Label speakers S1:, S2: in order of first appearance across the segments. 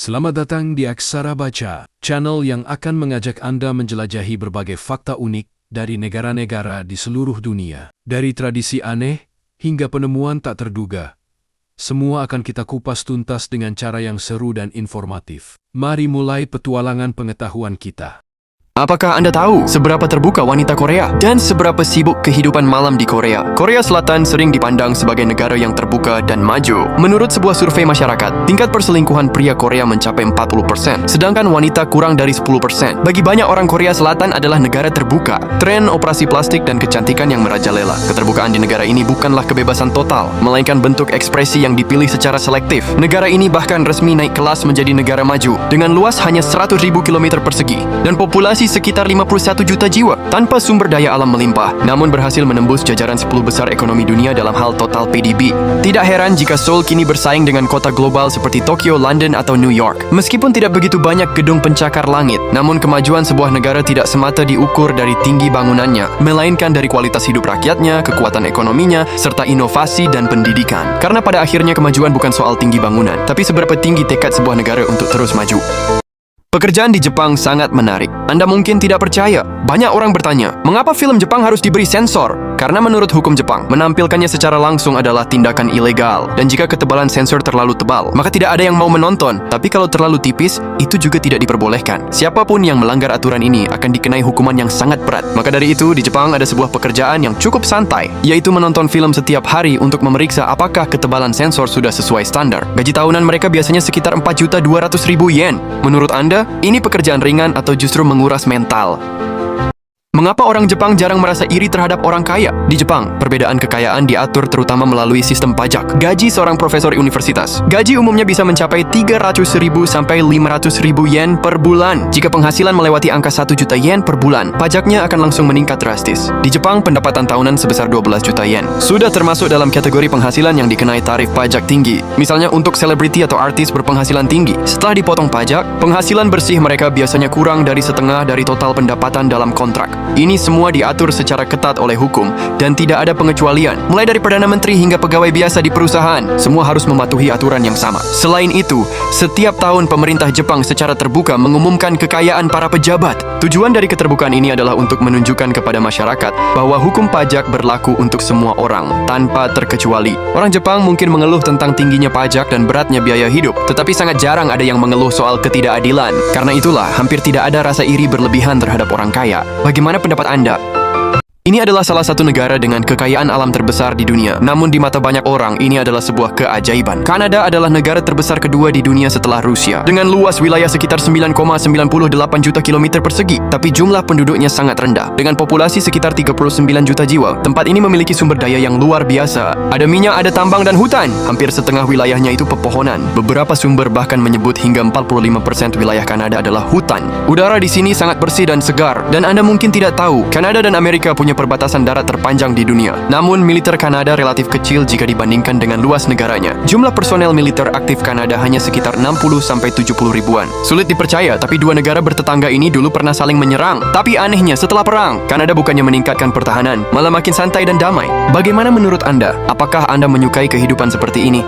S1: Selamat datang di Aksara Baca, channel yang akan mengajak Anda menjelajahi berbagai fakta unik dari negara-negara di seluruh dunia. Dari tradisi aneh hingga penemuan tak terduga, semua akan kita kupas tuntas dengan cara yang seru dan informatif. Mari mulai petualangan pengetahuan kita.
S2: Apakah Anda tahu seberapa terbuka wanita Korea dan seberapa sibuk kehidupan malam di Korea? Korea Selatan sering dipandang sebagai negara yang terbuka dan maju. Menurut sebuah survei masyarakat, tingkat perselingkuhan pria Korea mencapai 40%, sedangkan wanita kurang dari 10%. Bagi banyak orang, Korea Selatan adalah negara terbuka. Tren operasi plastik dan kecantikan yang merajalela. Keterbukaan di negara ini bukanlah kebebasan total, melainkan bentuk ekspresi yang dipilih secara selektif. Negara ini bahkan resmi naik kelas menjadi negara maju, dengan luas hanya 100.000 km persegi dan populasi sekitar 51 juta jiwa, tanpa sumber daya alam melimpah, namun berhasil menembus jajaran 10 besar ekonomi dunia dalam hal total PDB. Tidak heran jika Seoul kini bersaing dengan kota global seperti Tokyo, London, atau New York. Meskipun tidak begitu banyak gedung pencakar langit, namun kemajuan sebuah negara tidak semata diukur dari tinggi bangunannya, melainkan dari kualitas hidup rakyatnya, kekuatan ekonominya, serta inovasi dan pendidikan. Karena pada akhirnya kemajuan bukan soal tinggi bangunan, tapi seberapa tinggi tekad sebuah negara untuk terus maju. Pekerjaan di Jepang sangat menarik. Anda mungkin tidak percaya. Banyak orang bertanya, mengapa film Jepang harus diberi sensor? Karena menurut hukum Jepang, menampilkannya secara langsung adalah tindakan ilegal. Dan jika ketebalan sensor terlalu tebal, maka tidak ada yang mau menonton. Tapi kalau terlalu tipis, itu juga tidak diperbolehkan. Siapapun yang melanggar aturan ini akan dikenai hukuman yang sangat berat. Maka dari itu, di Jepang ada sebuah pekerjaan yang cukup santai, yaitu menonton film setiap hari untuk memeriksa apakah ketebalan sensor sudah sesuai standar. Gaji tahunan mereka biasanya sekitar 4.200.000 yen. Menurut Anda, ini pekerjaan ringan atau justru menguras mental? Mengapa orang Jepang jarang merasa iri terhadap orang kaya? Di Jepang, perbedaan kekayaan diatur terutama melalui sistem pajak. Gaji seorang profesor universitas. Gaji umumnya bisa mencapai 300.000 sampai 500.000 yen per bulan. Jika penghasilan melewati angka 1 juta yen per bulan, pajaknya akan langsung meningkat drastis. Di Jepang, pendapatan tahunan sebesar 12 juta yen sudah termasuk dalam kategori penghasilan yang dikenai tarif pajak tinggi. Misalnya untuk selebriti atau artis berpenghasilan tinggi. Setelah dipotong pajak, penghasilan bersih mereka biasanya kurang dari setengah dari total pendapatan dalam kontrak. Ini semua diatur secara ketat oleh hukum dan tidak ada pengecualian. Mulai dari Perdana Menteri hingga pegawai biasa di perusahaan, semua harus mematuhi aturan yang sama. Selain itu, setiap tahun pemerintah Jepang secara terbuka mengumumkan kekayaan para pejabat. Tujuan dari keterbukaan ini adalah untuk menunjukkan kepada masyarakat bahwa hukum pajak berlaku untuk semua orang, tanpa terkecuali. Orang Jepang mungkin mengeluh tentang tingginya pajak dan beratnya biaya hidup, tetapi sangat jarang ada yang mengeluh soal ketidakadilan. Karena itulah, hampir tidak ada rasa iri berlebihan terhadap orang kaya. Bagaimana pendapat Anda? Ini adalah salah satu negara dengan kekayaan alam terbesar di dunia. Namun di mata banyak orang, ini adalah sebuah keajaiban. Kanada adalah negara terbesar kedua di dunia setelah Rusia, dengan luas wilayah sekitar 9,98 juta kilometer persegi. Tapi jumlah penduduknya sangat rendah, dengan populasi sekitar 39 juta jiwa. Tempat ini memiliki sumber daya yang luar biasa. Ada minyak, ada tambang dan hutan. Hampir setengah wilayahnya itu pepohonan. Beberapa sumber bahkan menyebut hingga 45% wilayah Kanada adalah hutan. Udara di sini sangat bersih dan segar. Dan Anda mungkin tidak tahu, Kanada dan Amerika punya perbatasan darat terpanjang di dunia. Namun, militer Kanada relatif kecil jika dibandingkan dengan luas negaranya. Jumlah personel militer aktif Kanada hanya sekitar 60-70 ribuan. Sulit dipercaya, tapi dua negara bertetangga ini dulu pernah saling menyerang. Tapi anehnya, setelah perang, Kanada bukannya meningkatkan pertahanan, malah makin santai dan damai. Bagaimana menurut Anda? Apakah Anda menyukai kehidupan seperti ini?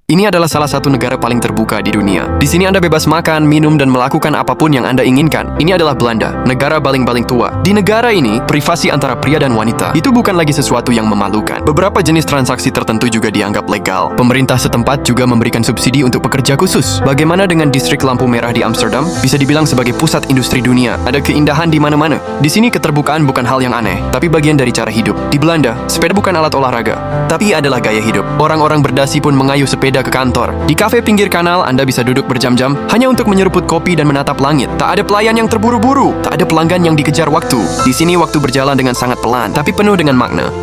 S2: Ini adalah salah satu negara paling terbuka di dunia. Di sini Anda bebas makan, minum, dan melakukan apapun yang Anda inginkan. Ini adalah Belanda, negara baling-baling tua. Di negara ini, privasi antara pria dan wanita itu bukan lagi sesuatu yang memalukan. Beberapa jenis transaksi tertentu juga dianggap legal. Pemerintah setempat juga memberikan subsidi untuk pekerja khusus. Bagaimana dengan distrik lampu merah di Amsterdam? Bisa dibilang sebagai pusat industri dunia. Ada keindahan di mana-mana. Di sini keterbukaan bukan hal yang aneh, tapi bagian dari cara hidup. Di Belanda, sepeda bukan alat olahraga, tapi adalah gaya hidup. Orang-orang berdasi pun mengayuh sepeda ke kantor. Di kafe pinggir kanal, Anda bisa duduk berjam-jam hanya untuk menyeruput kopi dan menatap langit. Tak ada pelayan yang terburu-buru, tak ada pelanggan yang dikejar waktu. Di sini waktu berjalan dengan sangat pelan, tapi penuh dengan makna.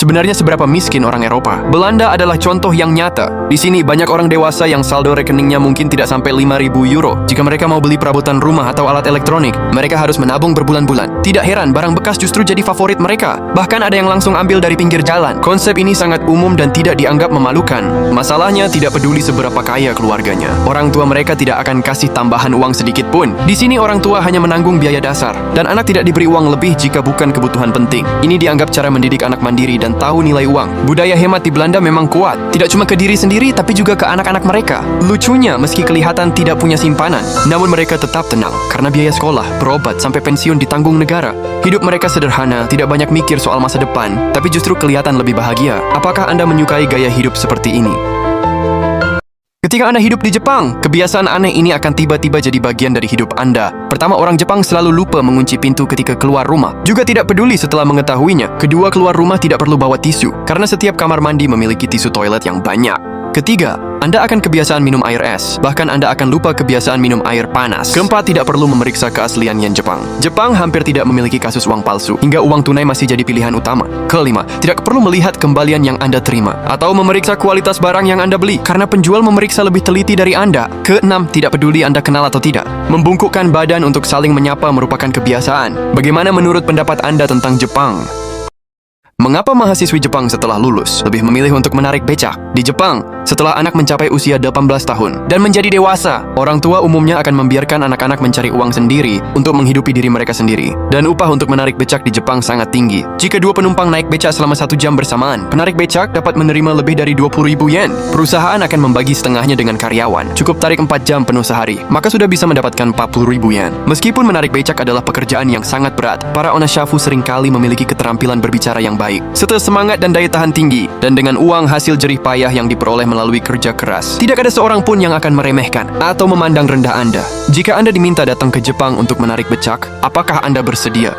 S2: Sebenarnya seberapa miskin orang Eropa? Belanda adalah contoh yang nyata. Di sini banyak orang dewasa yang saldo rekeningnya mungkin tidak sampai 5.000 euro. Jika mereka mau beli perabotan rumah atau alat elektronik, mereka harus menabung berbulan-bulan. Tidak heran barang bekas justru jadi favorit mereka. Bahkan ada yang langsung ambil dari pinggir jalan. Konsep ini sangat umum dan tidak dianggap memalukan. Masalahnya tidak peduli seberapa kaya keluarganya. Orang tua mereka tidak akan kasih tambahan uang sedikit pun. Di sini orang tua hanya menanggung biaya dasar dan anak tidak diberi uang lebih jika bukan kebutuhan penting. Ini dianggap cara mendidik anak mandiri dan dan tahu nilai uang. Budaya hemat di Belanda memang kuat, tidak cuma ke diri sendiri tapi juga ke anak-anak mereka. Lucunya, meski kelihatan tidak punya simpanan, namun mereka tetap tenang karena biaya sekolah, berobat, sampai pensiun ditanggung negara. Hidup mereka sederhana, tidak banyak mikir soal masa depan, tapi justru kelihatan lebih bahagia. Apakah Anda menyukai gaya hidup seperti ini? Ketika Anda hidup di Jepang, kebiasaan aneh ini akan tiba-tiba jadi bagian dari hidup Anda. Pertama, orang Jepang selalu lupa mengunci pintu ketika keluar rumah. Juga tidak peduli setelah mengetahuinya. Kedua, keluar rumah tidak perlu bawa tisu, karena setiap kamar mandi memiliki tisu toilet yang banyak. Ketiga, Anda akan kebiasaan minum air es. Bahkan Anda akan lupa kebiasaan minum air panas. Keempat, tidak perlu memeriksa keaslian yen Jepang. Jepang hampir tidak memiliki kasus uang palsu, hingga uang tunai masih jadi pilihan utama. Kelima, tidak perlu melihat kembalian yang Anda terima, atau memeriksa kualitas barang yang Anda beli, karena penjual memeriksa lebih teliti dari Anda. Keenam, tidak peduli Anda kenal atau tidak. Membungkukkan badan untuk saling menyapa merupakan kebiasaan. Bagaimana menurut pendapat Anda tentang Jepang? Mengapa mahasiswi Jepang setelah lulus lebih memilih untuk menarik becak? Di Jepang, setelah anak mencapai usia 18 tahun dan menjadi dewasa, orang tua umumnya akan membiarkan anak-anak mencari uang sendiri untuk menghidupi diri mereka sendiri. Dan upah untuk menarik becak di Jepang sangat tinggi. Jika dua penumpang naik becak selama 1 jam bersamaan, penarik becak dapat menerima lebih dari 20.000 yen. Perusahaan akan membagi setengahnya dengan karyawan. Cukup tarik 4 jam penuh sehari, maka sudah bisa mendapatkan 40.000 yen. Meskipun menarik becak adalah pekerjaan yang sangat berat, para onashafu seringkali memiliki keterampilan berbicara yang baik. Setelah semangat dan daya tahan tinggi, dan dengan uang hasil jerih payah yang diperoleh melalui kerja keras, tidak ada seorang pun yang akan meremehkan atau memandang rendah Anda. Jika Anda diminta datang ke Jepang untuk menarik becak, apakah Anda bersedia?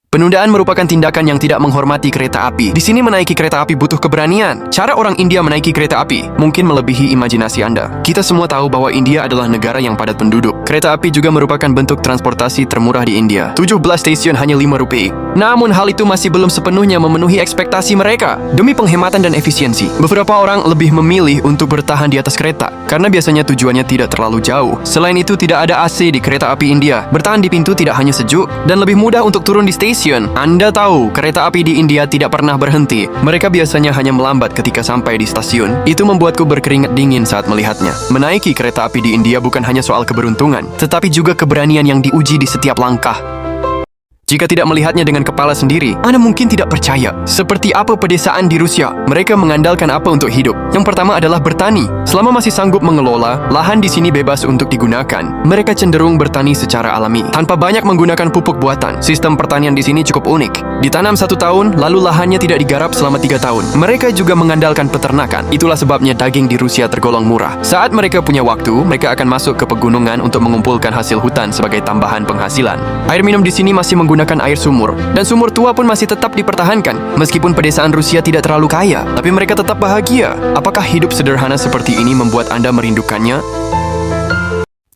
S2: Penundaan merupakan tindakan yang tidak menghormati kereta api. Di sini menaiki kereta api butuh keberanian. Cara orang India menaiki kereta api mungkin melebihi imajinasi Anda. Kita semua tahu bahwa India adalah negara yang padat penduduk. Kereta api juga merupakan bentuk transportasi termurah di India. 17 stasiun hanya 5 rupiah. Namun hal itu masih belum sepenuhnya memenuhi ekspektasi mereka. Demi penghematan dan efisiensi, beberapa orang lebih memilih untuk bertahan di atas kereta karena biasanya tujuannya tidak terlalu jauh. Selain itu, tidak ada AC di kereta api India. Bertahan di pintu tidak hanya sejuk dan lebih mudah untuk turun di stasiun. Anda tahu, kereta api di India tidak pernah berhenti. Mereka biasanya hanya melambat ketika sampai di stasiun. Itu membuatku berkeringat dingin saat melihatnya. Menaiki kereta api di India bukan hanya soal keberuntungan, tetapi juga keberanian yang diuji di setiap langkah. Jika tidak melihatnya dengan kepala sendiri, Anda mungkin tidak percaya. Seperti apa pedesaan di Rusia? Mereka mengandalkan apa untuk hidup? Yang pertama adalah bertani. Selama masih sanggup mengelola, lahan di sini bebas untuk digunakan. Mereka cenderung bertani secara alami, tanpa banyak menggunakan pupuk buatan. Sistem pertanian di sini cukup unik. Ditanam 1 tahun, lalu lahannya tidak digarap selama 3 tahun. Mereka juga mengandalkan peternakan. Itulah sebabnya daging di Rusia tergolong murah. Saat mereka punya waktu, mereka akan masuk ke pegunungan untuk mengumpulkan hasil hutan sebagai tambahan penghasilan. Air minum di sini masih menggunakan air sumur, dan sumur tua pun masih tetap dipertahankan. Meskipun pedesaan Rusia tidak terlalu kaya, tapi mereka tetap bahagia. Apakah hidup sederhana seperti ini membuat Anda merindukannya?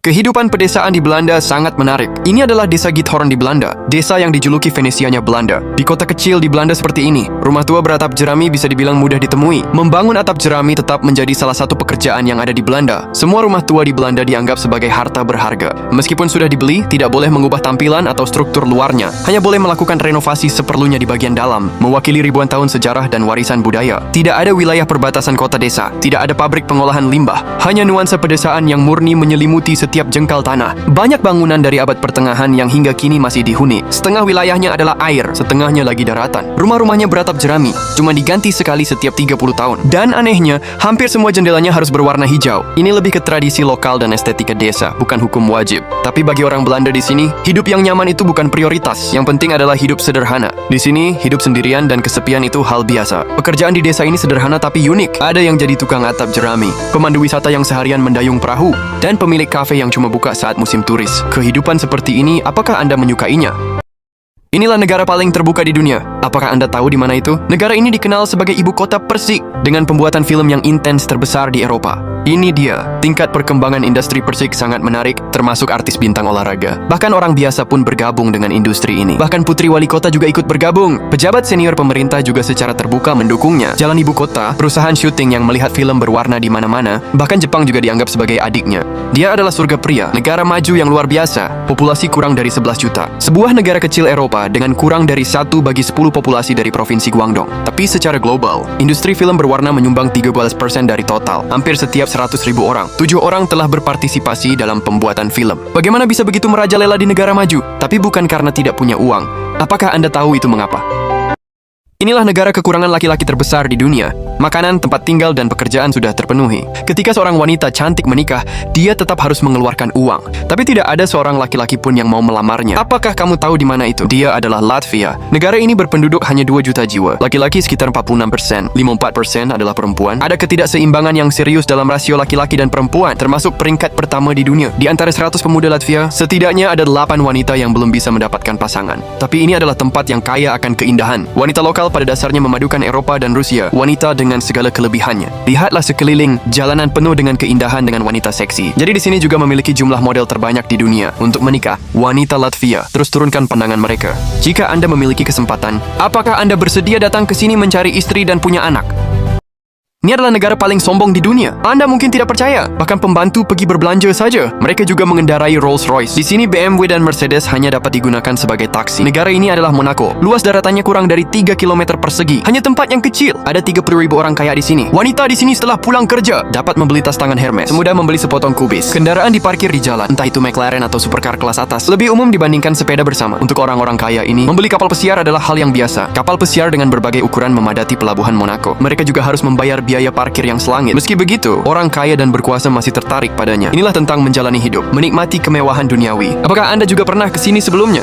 S2: Kehidupan pedesaan di Belanda sangat menarik. Ini adalah desa Giethoorn di Belanda, desa yang dijuluki Venesianya Belanda. Di kota kecil di Belanda seperti ini, rumah tua beratap jerami bisa dibilang mudah ditemui. Membangun atap jerami tetap menjadi salah satu pekerjaan yang ada di Belanda. Semua rumah tua di Belanda dianggap sebagai harta berharga. Meskipun sudah dibeli, tidak boleh mengubah tampilan atau struktur luarnya. Hanya boleh melakukan renovasi seperlunya di bagian dalam, mewakili ribuan tahun sejarah dan warisan budaya. Tidak ada wilayah perbatasan kota desa, tidak ada pabrik pengolahan limbah. Hanya nuansa pedesaan yang murni menyelimuti setiap jengkal tanah. Banyak bangunan dari abad pertengahan yang hingga kini masih dihuni. Setengah wilayahnya adalah air, setengahnya lagi daratan. Rumah-rumahnya beratap jerami, cuma diganti sekali setiap 30 tahun. Dan anehnya, hampir semua jendelanya harus berwarna hijau. Ini lebih ke tradisi lokal dan estetika desa, bukan hukum wajib. Tapi bagi orang Belanda di sini, hidup yang nyaman itu bukan prioritas. Yang penting adalah hidup sederhana. Di sini, hidup sendirian dan kesepian itu hal biasa. Pekerjaan di desa ini sederhana tapi unik. Ada yang jadi tukang atap jerami, pemandu wisata yang seharian mendayung perahu, dan pemilik kafe yang cuma buka saat musim turis. Kehidupan seperti ini, apakah Anda menyukainya? Inilah negara paling terbuka di dunia. Apakah Anda tahu di mana itu? Negara ini dikenal sebagai ibu kota persik dengan pembuatan film yang intens terbesar di Eropa. Ini dia, tingkat perkembangan industri persik sangat menarik, termasuk artis bintang olahraga. Bahkan orang biasa pun bergabung dengan industri ini. Bahkan putri wali kota juga ikut bergabung. Pejabat senior pemerintah juga secara terbuka mendukungnya. Jalan ibu kota, perusahaan syuting yang melihat film berwarna di mana-mana, bahkan Jepang juga dianggap sebagai adiknya. Dia adalah surga pria, negara maju yang luar biasa, populasi kurang dari 11 juta. Sebuah negara kecil Eropa dengan kurang dari 1/10 populasi dari provinsi Guangdong. Tapi secara global, industri film berwarna menyumbang 13% dari total. Hampir setiap 100.000 orang, 7 orang telah berpartisipasi dalam pembuatan film. Bagaimana bisa begitu merajalela di negara maju? Tapi bukan karena tidak punya uang. Apakah Anda tahu itu mengapa? Inilah negara kekurangan laki-laki terbesar di dunia. Makanan, tempat tinggal, dan pekerjaan sudah terpenuhi. Ketika seorang wanita cantik menikah, dia tetap harus mengeluarkan uang. Tapi tidak ada seorang laki-laki pun yang mau melamarnya. Apakah kamu tahu di mana itu? Dia adalah Latvia. Negara ini berpenduduk hanya 2 juta jiwa. Laki-laki sekitar 46%, 54% adalah perempuan. Ada ketidakseimbangan yang serius dalam rasio laki-laki dan perempuan, termasuk peringkat pertama di dunia. Di antara 100 pemuda Latvia, setidaknya ada 8 wanita yang belum bisa mendapatkan pasangan. Tapi ini adalah tempat yang kaya akan keindahan. Wanita lokal pada dasarnya memadukan Eropa dan Rusia, wanita dengan segala kelebihannya. Lihatlah sekeliling, jalanan penuh dengan keindahan dengan wanita seksi. Jadi di sini juga memiliki jumlah model terbanyak di dunia. Untuk menikah, wanita Latvia, terus turunkan pandangan mereka. Jika Anda memiliki kesempatan, apakah Anda bersedia datang ke sini mencari istri dan punya anak? Ini adalah negara paling sombong di dunia. Anda mungkin tidak percaya. Bahkan pembantu pergi berbelanja saja. Mereka juga mengendarai Rolls-Royce. Di sini BMW dan Mercedes hanya dapat digunakan sebagai taksi. Negara ini adalah Monaco. Luas daratannya kurang dari 3 km persegi. Hanya tempat yang kecil. Ada 30.000 orang kaya di sini. Wanita di sini setelah pulang kerja dapat membeli tas tangan Hermes. Semudah membeli sepotong kubis. Kendaraan diparkir di jalan, entah itu McLaren atau supercar kelas atas. Lebih umum dibandingkan sepeda bersama. Untuk orang-orang kaya ini, membeli kapal pesiar adalah hal yang biasa. Kapal pesiar dengan berbagai ukuran memadati pelabuhan Monaco. Mereka juga harus membayar biaya parkir yang selangit. Meski begitu, orang kaya dan berkuasa masih tertarik padanya. Inilah tentang menjalani hidup, menikmati kemewahan duniawi. Apakah Anda juga pernah ke sini sebelumnya?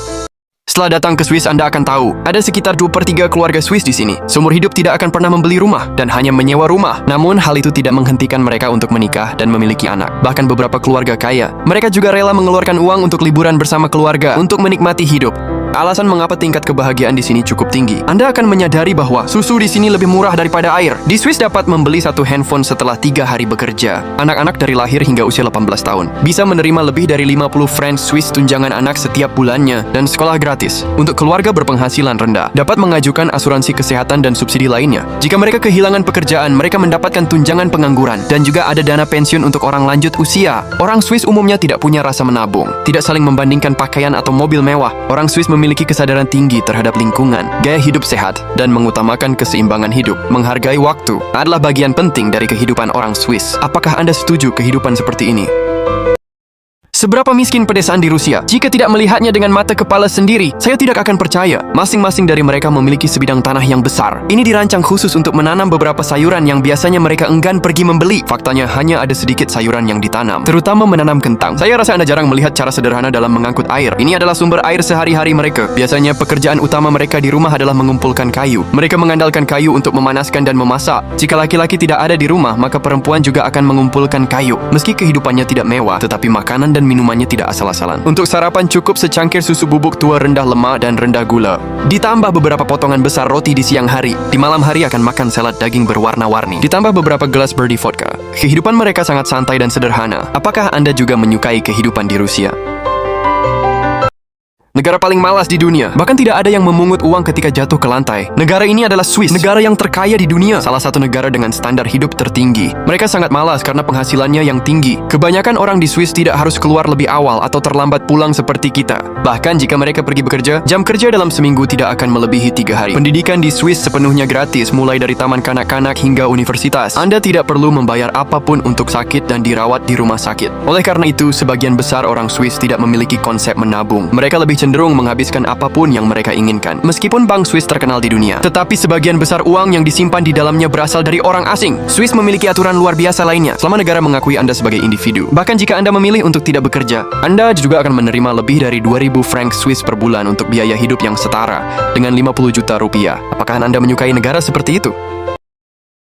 S2: Setelah datang ke Swiss, Anda akan tahu, ada sekitar 2/3 keluarga Swiss di sini. Seumur hidup tidak akan pernah membeli rumah dan hanya menyewa rumah. Namun, hal itu tidak menghentikan mereka untuk menikah dan memiliki anak. Bahkan beberapa keluarga kaya, mereka juga rela mengeluarkan uang untuk liburan bersama keluarga untuk menikmati hidup. Alasan mengapa tingkat kebahagiaan di sini cukup tinggi. Anda akan menyadari bahwa susu di sini lebih murah daripada air. Di Swiss dapat membeli satu handphone setelah 3 hari bekerja. Anak-anak dari lahir hingga usia 18 tahun bisa menerima lebih dari 50 franc Swiss tunjangan anak setiap bulannya dan sekolah gratis. Untuk keluarga berpenghasilan rendah, dapat mengajukan asuransi kesehatan dan subsidi lainnya. Jika mereka kehilangan pekerjaan, mereka mendapatkan tunjangan pengangguran dan juga ada dana pensiun untuk orang lanjut usia. Orang Swiss umumnya tidak punya rasa menabung, tidak saling membandingkan pakaian atau mobil mewah. Orang Swiss memiliki kesadaran tinggi terhadap lingkungan, gaya hidup sehat, dan mengutamakan keseimbangan hidup. Menghargai waktu adalah bagian penting dari kehidupan orang Swiss. Apakah Anda setuju kehidupan seperti ini? Seberapa miskin pedesaan di Rusia? Jika tidak melihatnya dengan mata kepala sendiri, saya tidak akan percaya. Masing-masing dari mereka memiliki sebidang tanah yang besar. Ini dirancang khusus untuk menanam beberapa sayuran yang biasanya mereka enggan pergi membeli. Faktanya hanya ada sedikit sayuran yang ditanam, terutama menanam kentang. Saya rasa Anda jarang melihat cara sederhana dalam mengangkut air. Ini adalah sumber air sehari-hari mereka. Biasanya pekerjaan utama mereka di rumah adalah mengumpulkan kayu. Mereka mengandalkan kayu untuk memanaskan dan memasak. Jika laki-laki tidak ada di rumah, maka perempuan juga akan mengumpulkan kayu. Meski kehidupannya tidak mewah, tetapi makanan dan minumannya tidak asal-asalan. Untuk sarapan cukup secangkir susu bubuk tua rendah lemak dan rendah gula. Ditambah beberapa potongan besar roti di siang hari. Di malam hari akan makan salad daging berwarna-warni. Ditambah beberapa gelas Birdie vodka. Kehidupan mereka sangat santai dan sederhana. Apakah Anda juga menyukai kehidupan di Rusia? Negara paling malas di dunia. Bahkan tidak ada yang memungut uang ketika jatuh ke lantai. Negara ini adalah Swiss, negara yang terkaya di dunia. Salah satu negara dengan standar hidup tertinggi. Mereka sangat malas karena penghasilannya yang tinggi. Kebanyakan orang di Swiss tidak harus keluar lebih awal atau terlambat pulang seperti kita. Bahkan jika mereka pergi bekerja, jam kerja dalam seminggu tidak akan melebihi 3 hari. Pendidikan di Swiss sepenuhnya gratis, mulai dari taman kanak-kanak hingga universitas. Anda tidak perlu membayar apapun untuk sakit dan dirawat di rumah sakit. Oleh karena itu, sebagian besar orang Swiss tidak memiliki konsep menabung. Mereka lebih cenderung menghabiskan apapun yang mereka inginkan. Meskipun bank Swiss terkenal di dunia, tetapi sebagian besar uang yang disimpan di dalamnya berasal dari orang asing. Swiss memiliki aturan luar biasa lainnya, selama negara mengakui Anda sebagai individu. Bahkan jika Anda memilih untuk tidak bekerja, Anda juga akan menerima lebih dari 2.000 franc Swiss per bulan untuk biaya hidup yang setara dengan 50 juta rupiah. Apakah Anda menyukai negara seperti itu?